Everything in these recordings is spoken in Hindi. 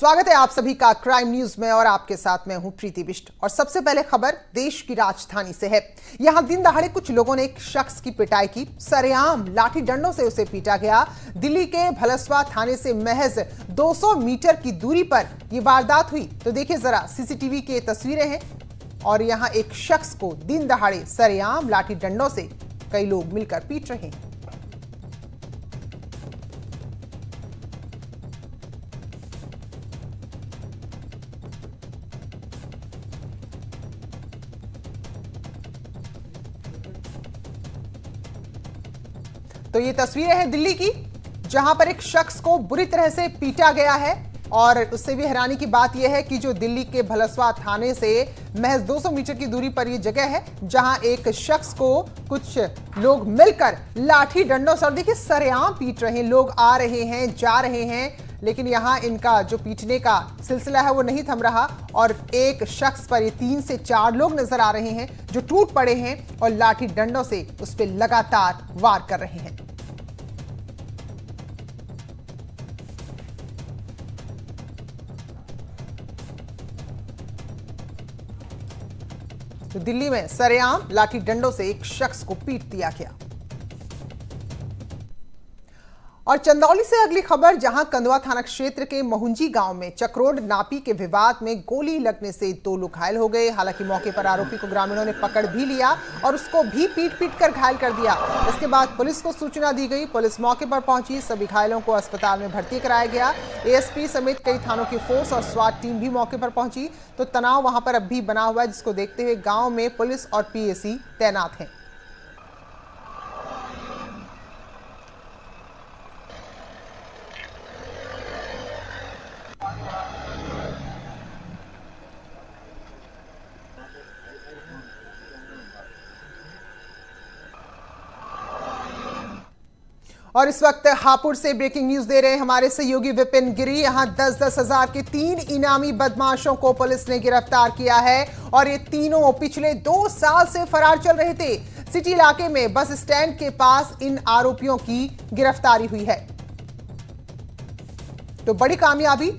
स्वागत है आप सभी का क्राइम न्यूज में और आपके साथ मैं हूं प्रीति बिष्ट। और सबसे पहले खबर देश की राजधानी से है। यहां दिन दहाड़े कुछ लोगों ने एक शख्स की पिटाई की। सरेआम लाठी डंडों से उसे पीटा गया। दिल्ली के भलसवा थाने से महज 200 मीटर की दूरी पर यह वारदात हुई। तो देखिए जरा, सीसीटीवी की तस्वीरें हैं और यहां एक शख्स को दिन दहाड़े सरेआम लाठी डंडों से कई लोग मिलकर पीट रहे हैं। तो ये तस्वीरें हैं दिल्ली की, जहां पर एक शख्स को बुरी तरह से पीटा गया है। और उससे भी हैरानी की बात यह है कि जो दिल्ली के भलसवा थाने से महज 200 मीटर की दूरी पर यह जगह है, जहां एक शख्स को कुछ लोग मिलकर लाठी डंडों से, और देखिए सरेआम पीट रहे हैं। लोग आ रहे हैं, जा रहे हैं, लेकिन यहां इनका जो पीटने का सिलसिला है वो नहीं थम रहा। और एक शख्स पर ये 3 से 4 लोग नजर आ रहे हैं जो टूट पड़े हैं और लाठी डंडों से उस पर लगातार वार कर रहे हैं। तो दिल्ली में सरेआम लाठी डंडों से एक शख्स को पीट दिया गया। और चंदौली से अगली खबर, जहां कंदवा थाना क्षेत्र के महुंजी गांव में चक्रोड नापी के विवाद में गोली लगने से 2 लोग घायल हो गए। हालांकि मौके पर आरोपी को ग्रामीणों ने पकड़ भी लिया और उसको भी पीट कर घायल कर दिया। इसके बाद पुलिस को सूचना दी गई। पुलिस मौके पर पहुंची, सभी घायलों को अस्पताल में भर्ती कराया गया। एएसपी समेत कई थानों की फोर्स और स्वाट टीम भी मौके पर पहुंची। तो तनाव वहां पर अब भी बना हुआ है, जिसको देखते हुए गाँव में पुलिस और पीएसी तैनात हैं। और इस वक्त हापुड़ से ब्रेकिंग न्यूज दे रहे हैं हमारे सहयोगी विपिन गिरी। यहां 10-10 हजार के 3 इनामी बदमाशों को पुलिस ने गिरफ्तार किया है और ये तीनों पिछले 2 साल से फरार चल रहे थे। सिटी इलाके में बस स्टैंड के पास इन आरोपियों की गिरफ्तारी हुई है। तो बड़ी कामयाबी,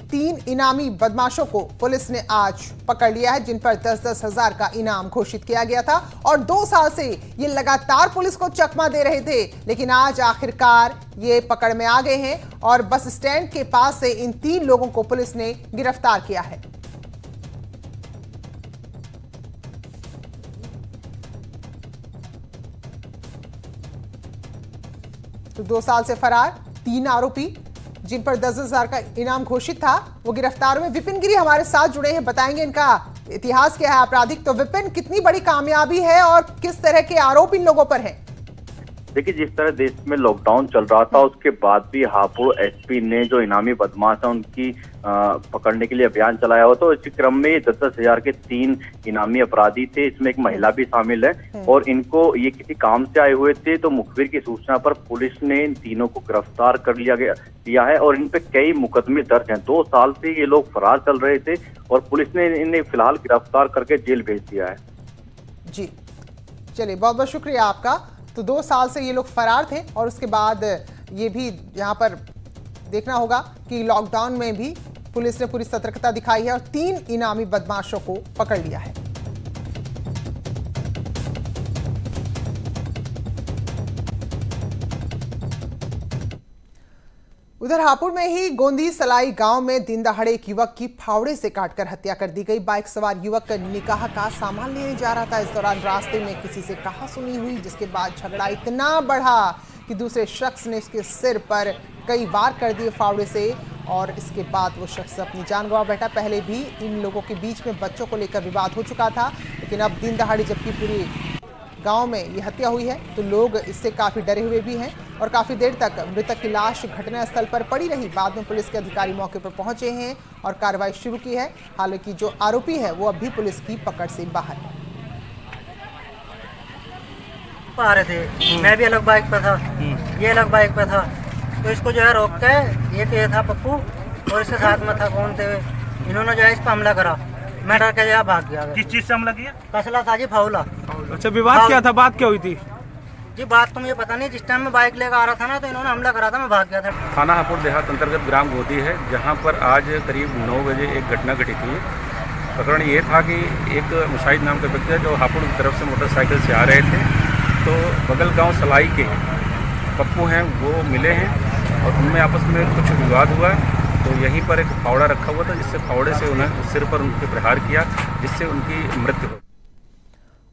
3 इनामी बदमाशों को पुलिस ने आज पकड़ लिया है, जिन पर 10-10 हजार का इनाम घोषित किया गया था। और 2 साल से ये लगातार पुलिस को चकमा दे रहे थे, लेकिन आज आखिरकार ये पकड़ में आ गए हैं और बस स्टैंड के पास से इन 3 लोगों को पुलिस ने गिरफ्तार किया है। तो 2 साल से फरार 3 आरोपी, जिन पर 10-10 हजार का इनाम घोषित था, वो गिरफ्तार हुए। विपिन गिरी हमारे साथ जुड़े हैं, बताएंगे इनका इतिहास क्या है आपराधिक। तो विपिन, कितनी बड़ी कामयाबी है और किस तरह के आरोप इन लोगों पर हैं? देखिए, जिस तरह देश में लॉकडाउन चल रहा था उसके बाद भी हापुड़ एसपी ने जो इनामी बदमाश है उनकी पकड़ने के लिए अभियान चलाया हुआ। तो इसी क्रम में 10-10 हजार के 3 इनामी अपराधी थे, इसमें एक महिला भी शामिल है। और इनको ये किसी काम से आए हुए थे, तो मुखबिर की सूचना पर पुलिस ने इन तीनों को गिरफ्तार कर लिया है और इन पे कई मुकदमे दर्ज हैं। 2 साल से ये लोग फरार चल रहे थे और पुलिस ने इन्हें फिलहाल गिरफ्तार करके जेल भेज दिया है। जी चलिए, बहुत बहुत शुक्रिया आपका। तो 2 साल से ये लोग फरार थे और उसके बाद ये भी यहाँ पर देखना होगा कि लॉकडाउन में भी पुलिस ने पूरी सतर्कता दिखाई है और 3 इनामी बदमाशों को पकड़ लिया है। उधर हापुड़ में ही गोंदी सलाई गांव में दिन दहाड़े एक युवक की फावड़े से काटकर हत्या कर दी गई। बाइक सवार युवक निकाह का सामान लेने जा रहा था। इस दौरान रास्ते में किसी से कहासुनी हुई, जिसके बाद झगड़ा इतना बढ़ा कि दूसरे शख्स ने उसके सिर पर कई वार कर दिए फावड़े से और इसके बाद वो शख्स अपनी जान गंवा बैठा। पहले भी इन लोगों के बीच में बच्चों को लेकर विवाद हो चुका था, लेकिन अब दिन दहाड़े जबकि पूरी गांव में ये हत्या हुई है तो लोग इससे काफी डरे हुए भी हैं और काफी देर तक मृतक की लाश घटनास्थल पर पड़ी रही। बाद में पुलिस के अधिकारी मौके पर पहुंचे हैं और कार्रवाई शुरू की है। हालांकि जो आरोपी है वो अभी पुलिस की पकड़ से बाहर है। आ रहे थे, मैं भी अलग बाइक पर था, ये अलग बाइक पर था। तो इसको जो है रोक के, ये था पप्पू और इसके साथ में था कौन थे, इन्होंने जो है इस पर हमला करा। मैं डर के भाग गया। किस चीज से हमला किया? कसला था जी, फाउला। अच्छा, विवाद क्या था? बात क्या हुई थी? जी बात तो मुझे पता नहीं, जिस टाइम मैं बाइक लेकर आ रहा था ना तो इन्होंने हमला करा था, मैं भाग गया था। थाना हापुड़ देहात अंतर्गत ग्राम गोदी है, जहां पर आज करीब 9 बजे एक घटना घटी थी। प्रकरण ये था कि एक मुशाहिद नाम के व्यक्ति जो हापुड़ की तरफ से मोटरसाइकिल से आ रहे थे, तो बगल गांव सलाई के पप्पू हैं वो मिले हैं और उनमें आपस में कुछ विवाद हुआ। तो यहीं पर एक फावड़ा रखा हुआ था, जिससे फावड़े से उन्हें सिर पर उनके प्रहार किया, जिससे उनकी मृत्यु हो।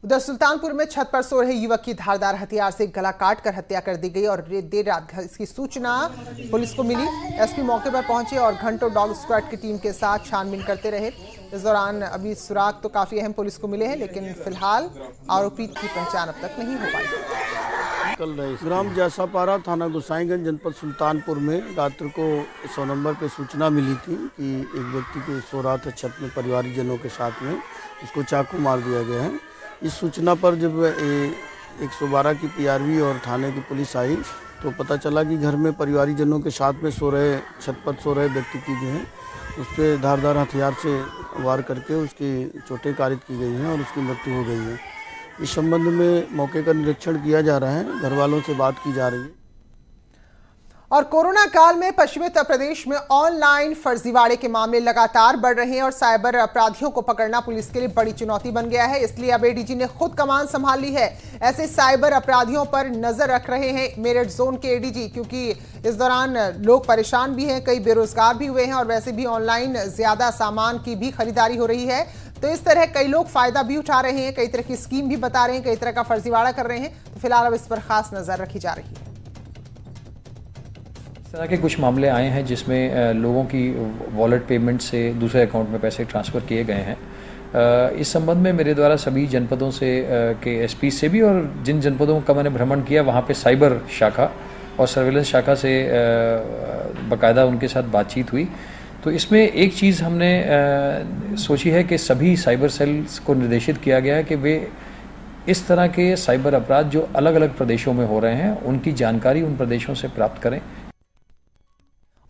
उधर सुल्तानपुर में छत पर सो रहे युवक की धारदार हथियार से गला काटकर हत्या कर दी गई और देर रात इसकी सूचना पुलिस को मिली। एसपी मौके पर पहुंचे और घंटों डॉग स्क्वाड की टीम के साथ छानबीन करते रहे। इस दौरान अभी सुराग तो काफी अहम पुलिस को मिले हैं, लेकिन फिलहाल आरोपी की पहचान अब तक नहीं हो पाई। कल ग्राम जैसापारा, थाना गोसाईगंज, जनपद सुल्तानपुर में रात्र को 100 नंबर पे सूचना मिली थी कि एक व्यक्ति को सो रहा था छत में परिवारजनों के साथ में, उसको चाकू मार दिया गया है। इस सूचना पर जब 112 की पीआरवी और थाने की पुलिस आई तो पता चला कि घर में परिवारजनों के साथ में सो रहे, छत पर सो रहे व्यक्ति की जो है उस पर धारदार हथियार से वार करके उसकी चोटें कारित की गई हैं और उसकी मृत्यु हो गई है। इस संबंध में मौके का निरीक्षण किया जा रहा है, घर वालों से बात की जा रही है। और कोरोना काल में पश्चिमी उत्तर प्रदेश में ऑनलाइन फर्जीवाड़े के मामले लगातार बढ़ रहे हैं और साइबर अपराधियों को पकड़ना पुलिस के लिए बड़ी चुनौती बन गया है। इसलिए अब एडीजी ने खुद कमान संभाल ली है। ऐसे साइबर अपराधियों पर नजर रख रहे हैं मेरठ जोन के एडीजी, क्योंकि इस दौरान लोग परेशान भी हैं, कई बेरोजगार भी हुए हैं और वैसे भी ऑनलाइन ज्यादा सामान की भी खरीदारी हो रही है। तो इस तरह कई लोग फायदा भी उठा रहे हैं, कई तरह की स्कीम भी बता रहे हैं, कई तरह का फर्जीवाड़ा कर रहे हैं। तो फिलहाल अब इस पर खास नजर रखी जा रही है। इस तरह के कुछ मामले आए हैं जिसमें लोगों की वॉलेट पेमेंट से दूसरे अकाउंट में पैसे ट्रांसफ़र किए गए हैं। इस संबंध में मेरे द्वारा सभी जनपदों से के एसपी से भी और जिन जनपदों का मैंने भ्रमण किया वहाँ पे साइबर शाखा और सर्विलेंस शाखा से बाकायदा उनके साथ बातचीत हुई। तो इसमें एक चीज़ हमने सोची है कि सभी साइबर सेल्स को निर्देशित किया गया है कि वे इस तरह के साइबर अपराध जो अलग अलग प्रदेशों में हो रहे हैं उनकी जानकारी उन प्रदेशों से प्राप्त करें।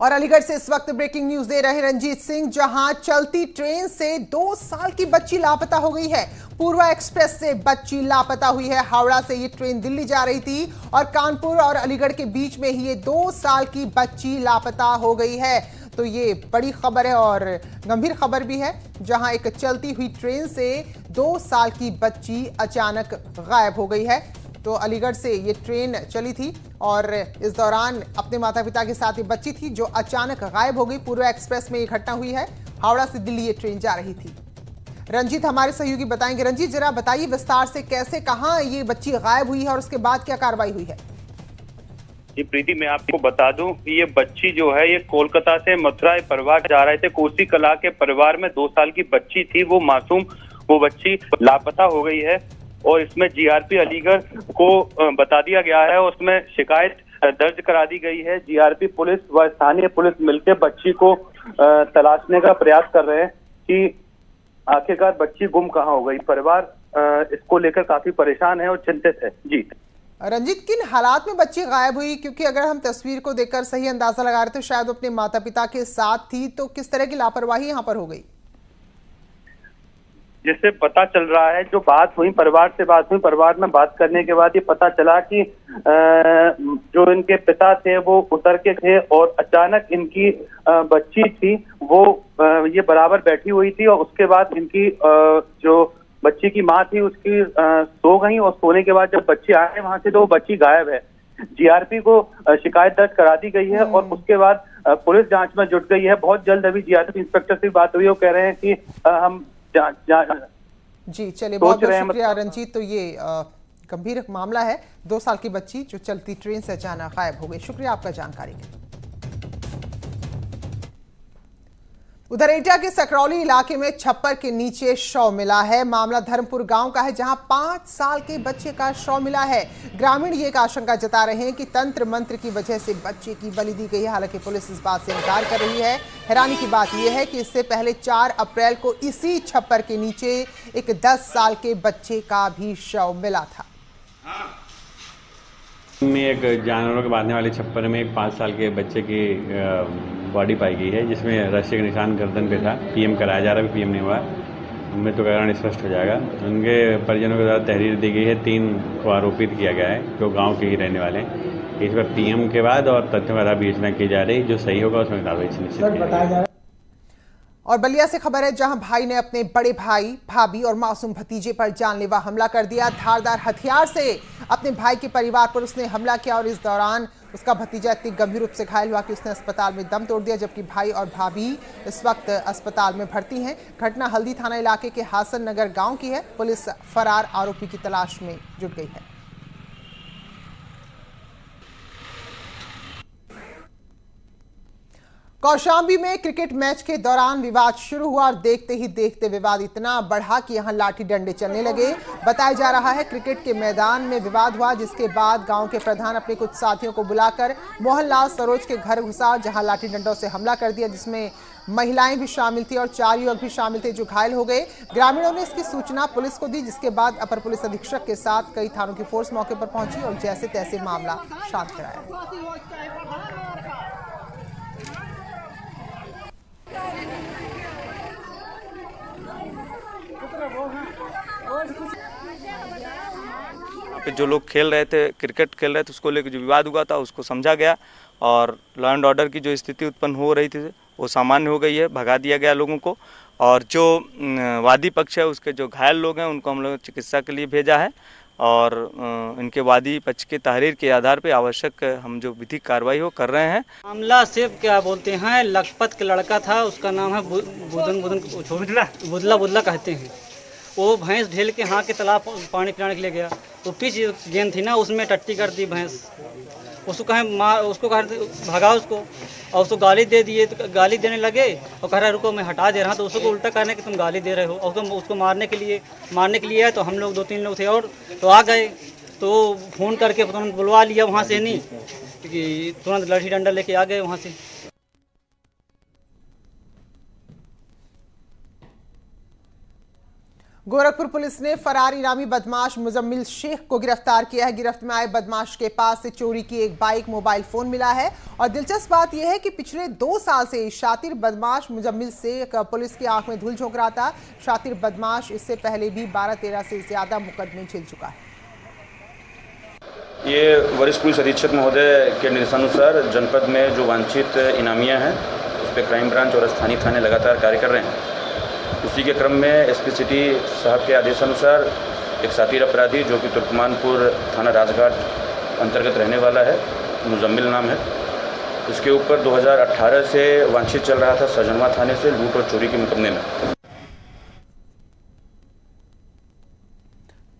और अलीगढ़ से इस वक्त ब्रेकिंग न्यूज दे रहे रंजीत सिंह, जहां चलती ट्रेन से 2 साल की बच्ची लापता हो गई है। पूर्वा एक्सप्रेस से बच्ची लापता हुई है। हावड़ा से ये ट्रेन दिल्ली जा रही थी और कानपुर और अलीगढ़ के बीच में ही ये 2 साल की बच्ची लापता हो गई है। तो ये बड़ी खबर है और गंभीर खबर भी है, जहां एक चलती हुई ट्रेन से 2 साल की बच्ची अचानक गायब हो गई है। तो अलीगढ़ से ये ट्रेन चली थी और इस दौरान अपने माता पिता के साथ ये बच्ची थी जो अचानक गायब हो गई। पूर्वा एक्सप्रेस में ये घटना हुई है। हावड़ा से दिल्ली ये ट्रेन जा रही थी। रंजीत हमारे सहयोगी बताएंगे। रंजीत, जरा बताइए विस्तार से कैसे, कहां ये बच्ची गायब हुई है और उसके बाद क्या कार्रवाई हुई है? जी प्रीति, मैं आपको बता दूं कि ये बच्ची जो है ये कोलकाता से मथुरा परिवार जा रहे थे। कोसी कला के परिवार में 2 साल की बच्ची थी, वो मासूम वो बच्ची लापता हो गई है और इसमें जीआरपी अलीगढ़ को बता दिया गया है और उसमें शिकायत दर्ज करा दी गई है। जीआरपी पुलिस व स्थानीय पुलिस मिलकर बच्ची को तलाशने का प्रयास कर रहे हैं कि आखिरकार बच्ची गुम कहाँ हो गई। परिवार इसको लेकर काफी परेशान है और चिंतित है। जी रंजीत, किन हालात में बच्ची गायब हुई? क्योंकि अगर हम तस्वीर को देखकर सही अंदाजा लगा रहे तो शायद वो अपने माता पिता के साथ थी, तो किस तरह की लापरवाही यहाँ पर हो गई? जिससे पता चल रहा है, जो बात हुई परिवार से बात हुई, परिवार में बात करने के बाद ये पता चला कि जो इनके पिता थे वो उतर के थे और अचानक इनकी बच्ची थी वो ये बराबर बैठी हुई थी और उसके बाद इनकी जो बच्ची की माँ थी उसकी सो गई और सोने के बाद जब बच्चे आए वहां से तो वो बच्ची गायब है। जीआरपी को शिकायत दर्ज करा दी गई है और उसके बाद पुलिस जांच में जुट गई है। बहुत जल्द अभी जीआरपी इंस्पेक्टर से बात हुई, वो कह रहे हैं कि हम जी चलिए, बहुत बहुत शुक्रिया रंजीत। तो ये गंभीर मामला है, 2 साल की बच्ची जो चलती ट्रेन से अचानक गायब हो गई। शुक्रिया आपका जानकारी के लिए। उधर एटा के सकरौली इलाके में छप्पर के नीचे शव मिला है। मामला धर्मपुर गांव का है, जहां 5 साल के बच्चे का शव मिला है। ग्रामीण ये एक आशंका जता रहे हैं कि तंत्र मंत्र की वजह से बच्चे की बलि दी गई है। हालांकि पुलिस इस बात से इनकार कर रही है। हैरानी की बात यह है कि इससे पहले 4 अप्रैल को इसी छप्पर के नीचे एक 10 साल के बच्चे का भी शव मिला था। में एक जानवरों के बांधने वाले छप्पर में एक 5 साल के बच्चे की बॉडी पाई गई है, जिसमें रस्सी का निशान गर्दन पे था। पीएम कराया जा रहा है, पीएम नहीं हुआ। मृत्यु का कारण स्पष्ट हो जाएगा। उनके परिजनों के द्वारा तहरीर दी गई है, 3 को आरोपित किया गया है जो गांव के ही रहने वाले हैं। इस पर पीएम के बाद और तथ्यों का विवेचना की जा रही, जो सही होगा उसमें कार्रवाई सुनिश्चित की जाएगी। और बलिया से खबर है, जहां भाई ने अपने बड़े भाई, भाभी और मासूम भतीजे पर जानलेवा हमला कर दिया। धारदार हथियार से अपने भाई के परिवार पर उसने हमला किया और इस दौरान उसका भतीजा इतनी गंभीर रूप से घायल हुआ कि उसने अस्पताल में दम तोड़ दिया, जबकि भाई और भाभी इस वक्त अस्पताल में भर्ती हैं। घटना हल्दी थाना इलाके के हासन नगर गांव की है। पुलिस फरार आरोपी की तलाश में जुट गई है। कौशाम्बी में क्रिकेट मैच के दौरान विवाद शुरू हुआ और देखते ही देखते विवाद इतना बढ़ा कि यहां लाठी डंडे चलने लगे। बताया जा रहा है क्रिकेट के मैदान में विवाद हुआ, जिसके बाद गांव के प्रधान अपने कुछ साथियों को बुलाकर मोहनलाल सरोज के घर घुसा, जहां लाठी डंडों से हमला कर दिया, जिसमें महिलाएं भी शामिल थी और 4 युवक भी शामिल थे जो घायल हो गए। ग्रामीणों ने इसकी सूचना पुलिस को दी, जिसके बाद अपर पुलिस अधीक्षक के साथ कई थानों की फोर्स मौके पर पहुंची और जैसे तैसे मामला शांत कराया। जो लोग खेल रहे थे, क्रिकेट खेल रहे थे, उसको लेकर जो विवाद हुआ था उसको समझा गया और लॉ एंड ऑर्डर की जो स्थिति उत्पन्न हो रही थी वो सामान्य हो गई है, भगा दिया गया लोगों को। और जो वादी पक्ष है उसके जो घायल लोग हैं उनको हम लोग चिकित्सा के लिए भेजा है और इनके वादी पक्ष के तहरीर के आधार पर आवश्यक हम जो विधिक कार्रवाई हो कर रहे हैं। मामला सिर्फ क्या बोलते हैं, लखपत के लड़का था, उसका नाम है बुदला कहते हैं। वो भैंस ढेल के यहाँ के तालाब पानी पिलाने के लिए गया, तो पिच गेंद थी ना, उसमें टट्टी कर दी भैंस। उसको कहे भगा उसको और उसको गाली दे दिए, तो गाली देने लगे और कह रहा रुको मैं हटा दे रहा, तो उसको उल्टा कहने कि तुम गाली दे रहे हो और उसको मारने के लिए आए। तो हम लोग 2-3 लोग थे और तो आ गए, तो फ़ोन करके तुरंत बुलवा लिया वहाँ से, नहीं कि तुरंत लाठी डंडा लेके आ गए वहाँ से। गोरखपुर पुलिस ने फरार इनामी बदमाश मुजम्मिल शेख को गिरफ्तार किया है। गिरफ्त में आए बदमाश के पास से चोरी की एक बाइक, मोबाइल फोन मिला है और दिलचस्प बात यह है कि पिछले 2 साल से शातिर बदमाश मुजम्मिल शेख पुलिस की आंख में धूल झोंक रहा था। शातिर बदमाश इससे पहले भी 12-13 से ज्यादा मुकदमे झेल चुका है। ये वरिष्ठ पुलिस अधीक्षक महोदय के निर्देशानुसार जनपद में जो वांछित इनामियां हैं उस पर क्राइम ब्रांच और स्थानीय थाने लगातार कार्य कर रहे हैं। उसी के क्रम में एसपी सिटी साहब के आदेशानुसार एक शातिर अपराधी जो कि तुर्कमानपुर थाना राजघाट अंतर्गत रहने वाला है, मुजम्मिल नाम है, उसके ऊपर 2018 से वांछित चल रहा था सजनवा थाने से लूट और चोरी के मुकदमे में।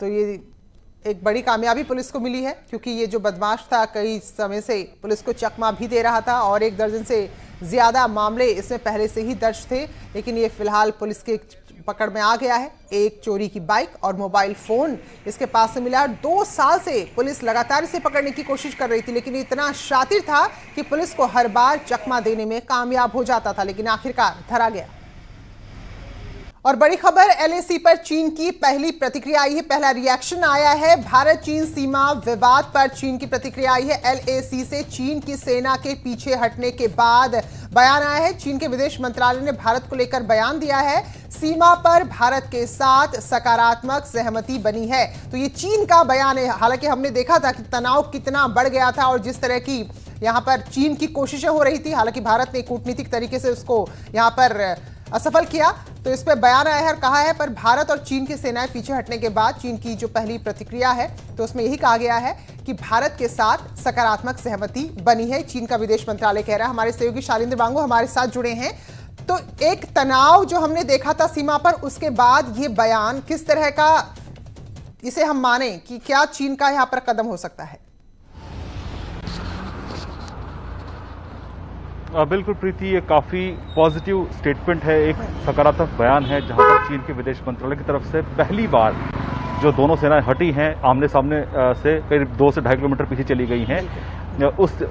तो ये एक बड़ी कामयाबी पुलिस को मिली है, क्योंकि ये जो बदमाश था कई समय से पुलिस को चकमा भी दे रहा था और 1 दर्जन से ज्यादा मामले इसमें पहले से ही दर्ज थे, लेकिन ये फिलहाल पुलिस के पकड़ में आ गया है। एक चोरी की बाइक और मोबाइल फोन इसके पास से मिला। 2 साल से पुलिस लगातार इसे पकड़ने की कोशिश कर रही थी, लेकिन इतना शातिर था कि पुलिस को हर बार चकमा देने में कामयाब हो जाता था, लेकिन आखिरकार धरा गया। और बड़ी खबर, LAC पर चीन की पहली प्रतिक्रिया आई है, पहला रिएक्शन आया है। भारत चीन सीमा विवाद पर चीन की प्रतिक्रिया आई है। LAC से चीन की सेना के पीछे हटने के बाद बयान आया है। चीन के विदेश मंत्रालय ने भारत को लेकर बयान दिया है। सीमा पर भारत के साथ सकारात्मक सहमति बनी है। तो ये चीन का बयान है। हालांकि हमने देखा था कि तनाव कितना बढ़ गया था और जिस तरह की यहाँ पर चीन की कोशिशें हो रही थी, हालांकि भारत ने कूटनीतिक तरीके से उसको यहाँ पर असफल किया। तो इस पर बयान आया है और कहा है, पर भारत और चीन की सेनाएं पीछे हटने के बाद चीन की जो पहली प्रतिक्रिया है तो उसमें यही कहा गया है कि भारत के साथ सकारात्मक सहमति बनी है। चीन का विदेश मंत्रालय कह रहा है। हमारे सहयोगी शालिंद्र बांगो हमारे साथ जुड़े हैं। तो एक तनाव जो हमने देखा था सीमा पर, उसके बाद ये बयान किस तरह का इसे हम माने कि क्या चीन का यहाँ पर कदम हो सकता है? बिल्कुल प्रीति, ये काफ़ी पॉजिटिव स्टेटमेंट है, एक सकारात्मक बयान है, जहां पर चीन के विदेश मंत्रालय की तरफ से पहली बार जो दोनों सेनाएं हटी हैं आमने सामने से करीब 2 से 2.5 किलोमीटर पीछे चली गई हैं,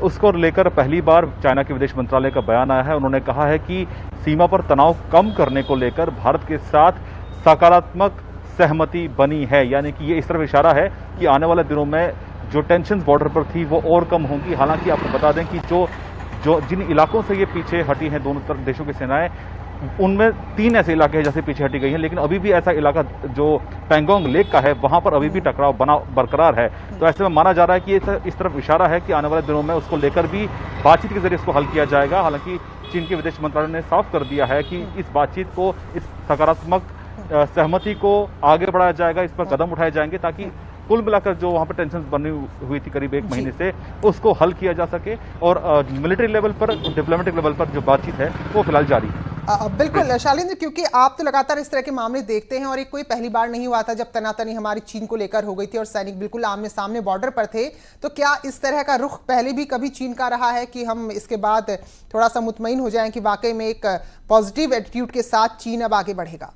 उसको लेकर पहली बार चाइना के विदेश मंत्रालय का बयान आया है। उन्होंने कहा है कि सीमा पर तनाव कम करने को लेकर भारत के साथ सकारात्मक सहमति बनी है, यानी कि ये इस तरफ इशारा है कि आने वाले दिनों में जो टेंशन बॉर्डर पर थी वो और कम होंगी। हालांकि आपको बता दें कि जो जिन इलाकों से ये पीछे हटी हैं दोनों तरफ देशों की सेनाएं, उनमें 3 ऐसे इलाके हैं जैसे पीछे हटी गई हैं, लेकिन अभी भी ऐसा इलाका जो पैंगोंग लेक का है वहां पर अभी भी टकराव बरकरार है। तो ऐसे में माना जा रहा है कि इस तरफ इशारा है कि आने वाले दिनों में उसको लेकर भी बातचीत के जरिए इसको हल किया जाएगा। हालांकि चीन के विदेश मंत्रालय ने साफ कर दिया है कि इस बातचीत को, इस सकारात्मक सहमति को आगे बढ़ाया जाएगा, इस पर कदम उठाए जाएंगे ताकि कुल मिलाकर जो वहाँ पर टेंशन बनी हुई थी करीब 1 महीने से, उसको हल किया जा सके। और मिलिट्री लेवल पर, डिप्लोमेटिक लेवल पर जो बातचीत है वो फिलहाल जारी है। बिल्कुल शालिंद्र, क्योंकि आप तो लगातार इस तरह के मामले देखते हैं और एक कोई पहली बार नहीं हुआ था जब तनातनी हमारी चीन को लेकर हो गई थी और सैनिक बिल्कुल आमने सामने बॉर्डर पर थे। तो क्या इस तरह का रुख पहले भी कभी चीन का रहा है कि हम इसके बाद थोड़ा सा मुतमईन हो जाएं कि वाकई में एक पॉजिटिव एटीट्यूड के साथ चीन अब आगे बढ़ेगा?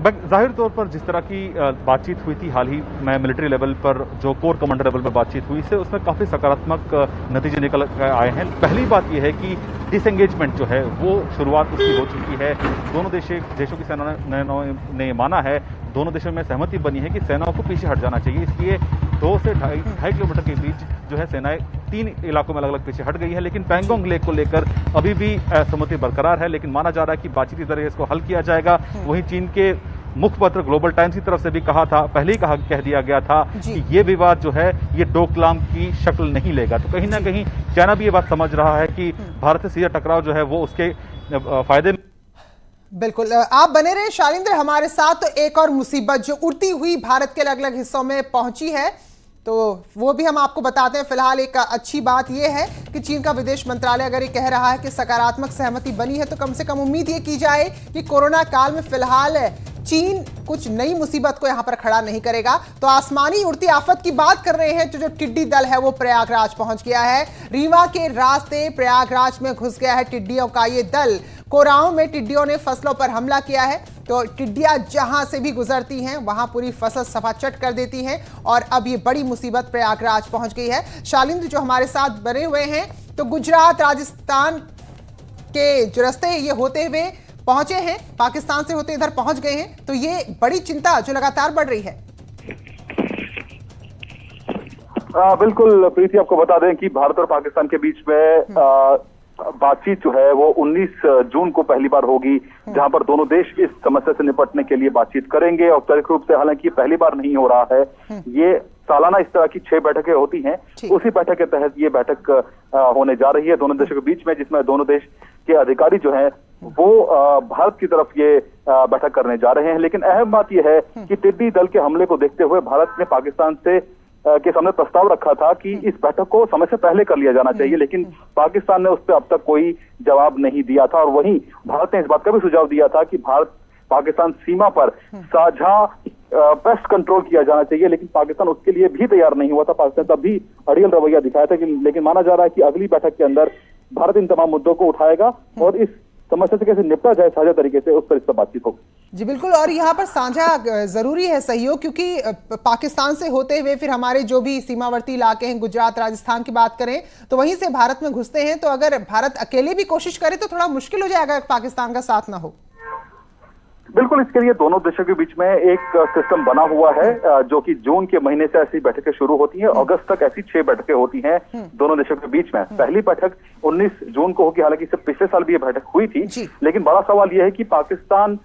जाहिर तौर पर जिस तरह की बातचीत हुई थी हाल ही में मिलिट्री लेवल पर, जो कोर कमांडर लेवल पर बातचीत हुई से उसमें काफ़ी सकारात्मक नतीजे निकल आए हैं। पहली बात यह है कि डिसएंगेजमेंट जो है वो शुरुआत उसकी हो चुकी है। दोनों देशों की सेनाओं ने माना है, दोनों देशों में सहमति बनी है कि सेनाओं को पीछे हट जाना चाहिए। इसलिए 2 से 2.5 किलोमीटर के बीच जो है सेनाएं 3 इलाकों में अलग अलग पीछे हट गई है। लेकिन पैंगोंग लेक को लेकर अभी भी सहमति बरकरार है, लेकिन माना जा रहा है कि बातचीत के जरिए इसको हल किया जाएगा। वहीं चीन के मुखपत्र ग्लोबल टाइम्स की तरफ से भी पहले ही कह दिया गया था कि ये विवाद जो है ये डोकलाम की शक्ल नहीं लेगा। तो कहीं ना कहीं चाइना भी ये बात समझ रहा है कि भारत से सीधा टकराव जो है वो उसके फायदे में। बिल्कुल, आप बने रहे शालिंद्र हमारे साथ। तो एक और मुसीबत जो उड़ती हुई भारत के अलग अलग हिस्सों में पहुंची है, तो वो भी हम आपको बताते हैं। फिलहाल एक अच्छी बात यह है कि चीन का विदेश मंत्रालय अगर ये कह रहा है कि सकारात्मक सहमति बनी है, तो कम से कम उम्मीद ये की जाए कि कोरोना काल में फिलहाल चीन कुछ नई मुसीबत को यहां पर खड़ा नहीं करेगा। तो आसमानी उड़ती आफत की बात कर रहे हैं, तो जो टिड्डी दल है वो प्रयागराज पहुंच गया है। रीवा के रास्ते प्रयागराज में घुस गया है टिड्डियों का ये दल। कोराओं में टिड्डियों ने फसलों पर हमला किया है, तो टिड्डियां जहां से भी गुजरती हैं वहां पूरी फसल सफाचट कर देती हैं और अब ये बड़ी मुसीबत प्रयागराज पहुंच गई है। शालिंद्र जो हमारे साथ बने हुए हैं, तो गुजरात राजस्थान के जो रास्ते ये होते हुए पहुंचे हैं, पाकिस्तान से होते इधर पहुंच गए हैं, तो ये बड़ी चिंता जो लगातार बढ़ रही है। बिल्कुल प्रीति, आपको बता दें कि भारत और पाकिस्तान के बीच में बातचीत जो है वो 19 जून को पहली बार होगी, जहां पर दोनों देश इस समस्या से निपटने के लिए बातचीत करेंगे। औपचारिक रूप से हालांकि पहली बार नहीं हो रहा है, ये सालाना इस तरह की 6 बैठकें होती हैं। उसी बैठक के तहत ये बैठक होने जा रही है दोनों देशों के बीच में, जिसमें दोनों देश के अधिकारी जो हैं वो भारत की तरफ ये बैठक करने जा रहे हैं। लेकिन अहम बात यह है कि टिड्डी दल के हमले को देखते हुए भारत ने पाकिस्तान से के सामने प्रस्ताव रखा था कि इस बैठक को समय से पहले कर लिया जाना चाहिए, लेकिन पाकिस्तान ने उस पर अब तक कोई जवाब नहीं दिया था। और वहीं भारत ने इस बात का भी सुझाव दिया था कि भारत पाकिस्तान सीमा पर साझा पेस्ट कंट्रोल किया जाना चाहिए, लेकिन पाकिस्तान उसके लिए भी तैयार नहीं हुआ था। पाकिस्तान तब भी अड़ियल रवैया दिखाया था, लेकिन माना जा रहा है कि अगली बैठक के अंदर भारत इन तमाम मुद्दों को उठाएगा और इस समस्या से कैसे निपटा जाए साझा तरीके से, उस पर इस पर बातचीत होगी। जी बिल्कुल, और यहाँ पर साझा जरूरी है सहयोग, क्योंकि पाकिस्तान से होते हुए फिर हमारे जो भी सीमावर्ती इलाके हैं, गुजरात राजस्थान की बात करें, तो वहीं से भारत में घुसते हैं। तो अगर भारत अकेले भी कोशिश करे तो थोड़ा मुश्किल हो जाएगा, पाकिस्तान का साथ ना हो। बिल्कुल, इसके लिए दोनों देशों के बीच में एक सिस्टम बना हुआ है, जो कि जून के महीने से ऐसी बैठकें शुरू होती हैं, अगस्त तक ऐसी 6 बैठकें होती हैं दोनों देशों के बीच में। पहली बैठक 19 जून को होगी, हालांकि इससे पिछले साल भी ये बैठक हुई थी। लेकिन बड़ा सवाल यह है कि पाकिस्तान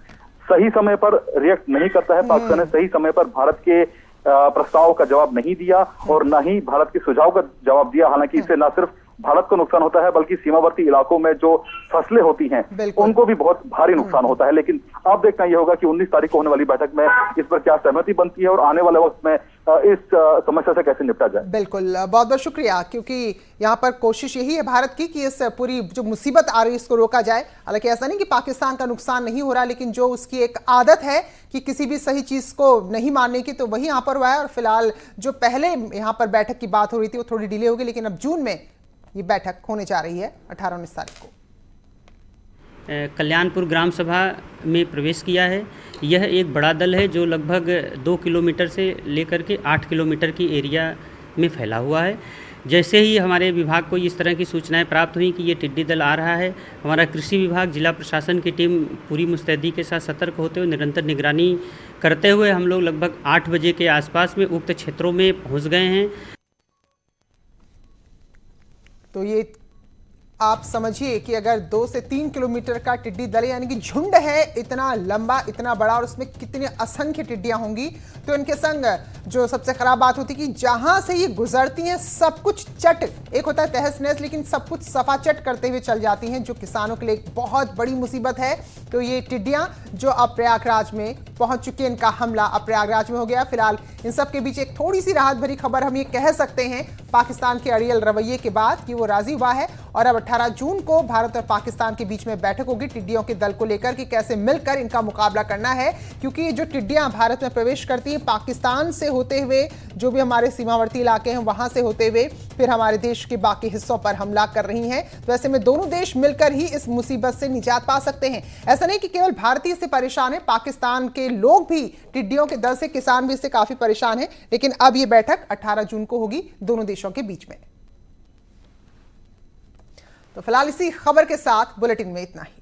सही समय पर रिएक्ट नहीं करता है। पाकिस्तान ने सही समय पर भारत के प्रस्ताव का जवाब नहीं दिया और न ही भारत के सुझाव का जवाब दिया। हालांकि इससे न सिर्फ भारत को नुकसान होता है, बल्कि सीमावर्ती इलाकों में जो फसलें होती हैं उनको भी बहुत भारी नुकसान होता है। लेकिन अब देखना यह होगा कि 19 तारीख को होने वाली बैठक में इस पर क्या सहमति बनती है और आने वाले वक्त में इस समस्या से कैसे निपटा जाए। बिल्कुल, बहुत बहुत शुक्रिया, क्योंकि यहाँ पर कोशिश यही है भारत की कि इस पूरी जो मुसीबत आ रही है इसको रोका जाए। हालांकि ऐसा नहीं कि पाकिस्तान का नुकसान नहीं हो रहा, लेकिन जो उसकी एक आदत है कि किसी भी सही चीज को नहीं मानने की, तो वही यहाँ पर हुआ है। और फिलहाल जो पहले यहाँ पर बैठक की बात हो रही थी वो थोड़ी डिले होगी, लेकिन अब जून में ये बैठक होने जा रही है 18-19 तारीख को। कल्याणपुर ग्राम सभा में प्रवेश किया है। यह एक बड़ा दल है जो लगभग 2 किलोमीटर से लेकर के 8 किलोमीटर की एरिया में फैला हुआ है। जैसे ही हमारे विभाग को इस तरह की सूचनाएं प्राप्त हुई कि ये टिड्डी दल आ रहा है, हमारा कृषि विभाग, जिला प्रशासन की टीम पूरी मुस्तैदी के साथ सतर्क होते हुए निरंतर निगरानी करते हुए हम लोग लगभग 8 बजे के आसपास में उक्त क्षेत्रों में पहुँच गए हैं। तो ये आप समझिए कि अगर 2 से 3 किलोमीटर का टिड्डी दल यानी कि झुंड है, इतना लंबा, इतना बड़ा, और उसमें कितनी असंख्य टिड्डियां होंगी, तो इनके संग जो सबसे खराब बात होती कि जहां से ये गुजरती हैं सब कुछ चट, एक होता है तहस नहस, लेकिन सब कुछ सफा चट करते हुए चल जाती हैं, जो किसानों के लिए एक बहुत बड़ी मुसीबत है। तो ये टिड्डियां जो अब प्रयागराज में पहुंच चुकी है, इनका हमला अब प्रयागराज में हो गया। फिलहाल इन सब के बीच एक थोड़ी सी राहत भरी खबर हम ये कह सकते हैं पाकिस्तान के अड़ियल रवैये के बाद कि वो राजी हुआ है और अब 18 जून को भारत और पाकिस्तान के बीच में बैठक होगी टिड्डियों के दल को लेकर कि कैसे मिलकर इनका मुकाबला करना है, क्योंकि ये जो टिड्डियां भारत में प्रवेश करती है पाकिस्तान से होते हुए, जो भी हमारे सीमावर्ती इलाके हैं वहां से होते हुए फिर हमारे देश के बाकी हिस्सों पर हमला कर रही हैं। तो ऐसे में दोनों देश मिलकर ही इस मुसीबत से निजात पा सकते हैं। ऐसा नहीं कि केवल भारतीय से परेशान है, पाकिस्तान के लोग भी टिड्डियों के दल से, किसान भी इससे काफी परेशान है। लेकिन अब ये बैठक 18 जून को होगी दोनों देशों के बीच में। तो फिलहाल इसी खबर के साथ बुलेटिन में इतना ही।